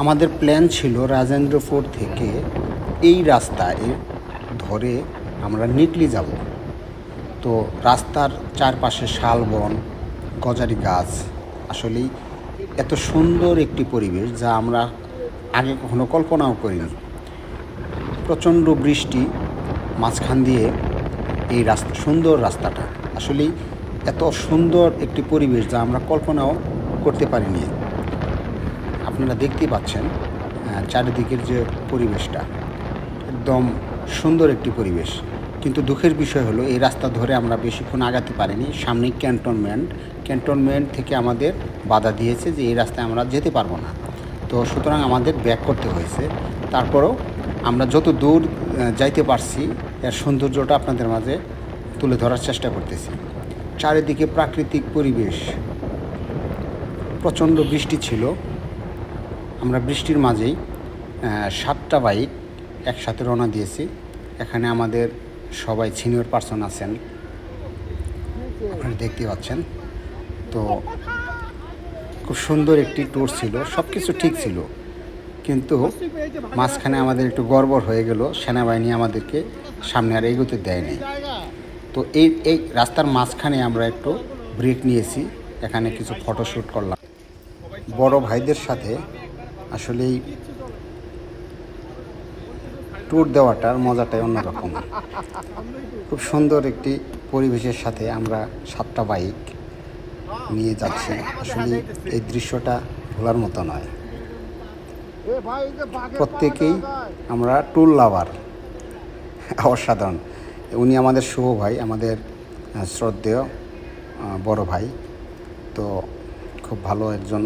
আমাদের প্ল্যান ছিল রাজেন্দ্রপুর থেকে এই রাস্তায় ধরে আমরা নিকলি যাব। তো রাস্তার চারপাশে শালবন, গজারি গাছ, আসলেই এত সুন্দর একটি পরিবেশ যা আমরা আগে কখনো কল্পনাও করিনি। প্রচণ্ড বৃষ্টি, মাঝখান দিয়ে এই রাস্তা, সুন্দর রাস্তাটা, আসলেই এত সুন্দর একটি পরিবেশ যা আমরা কল্পনাও করতে পারিনি। আপনারা দেখতেই পাচ্ছেন চারিদিকের যে পরিবেশটা, একদম সুন্দর একটি পরিবেশ। কিন্তু দুঃখের বিষয় হলো এই রাস্তা ধরে আমরা বেশিক্ষণ আগাতে পারিনি। সামনেই ক্যান্টনমেন্ট থেকে আমাদের বাধা দিয়েছে যে এই রাস্তায় আমরা যেতে পারবো না। তো সুতরাং আমাদের ব্যাক করতে হয়েছে। তারপরেও আমরা যত দূর যাইতে পারছি এর সৌন্দর্যটা আপনাদের মাঝে তুলে ধরার চেষ্টা করতেছি। চারিদিকে প্রাকৃতিক পরিবেশ, প্রচণ্ড বৃষ্টি ছিল। আমরা বৃষ্টির মাঝেই 7টা বাইক একসাথে রওনা দিয়েছি। এখানে আমাদের সবাই সিনিয়র পার্সন আছেন, আপনারা দেখতে পাচ্ছেন। তো খুব সুন্দর একটি ট্যুর ছিল, সব কিছু ঠিক ছিল, কিন্তু মাঝখানে আমাদের একটু গড়বড় হয়ে গেল। সেনাবাহিনী আমাদেরকে সামনে আর এগোতে দেয়নি। তো এই রাস্তার মাঝখানে আমরা একটু ব্রেক নিয়েছি, এখানে কিছু ফটোশ্যুট করলাম। বড় ভাইদের সাথে আসলেই ট্যুর দেওয়াটার মজাটাই অন্যরকম। খুব সুন্দর একটি পরিবেশের সাথে আমরা 7টা বাইক নিয়ে যাচ্ছি। আসলে এই দৃশ্যটা ভোলার মতো নয়। প্রত্যেকেই আমরা ট্যুর লাভার, অসাধারণ। উনি আমাদের শুভ ভাই, আমাদের শ্রদ্ধেয় বড় ভাই। তো খুব ভালো একজন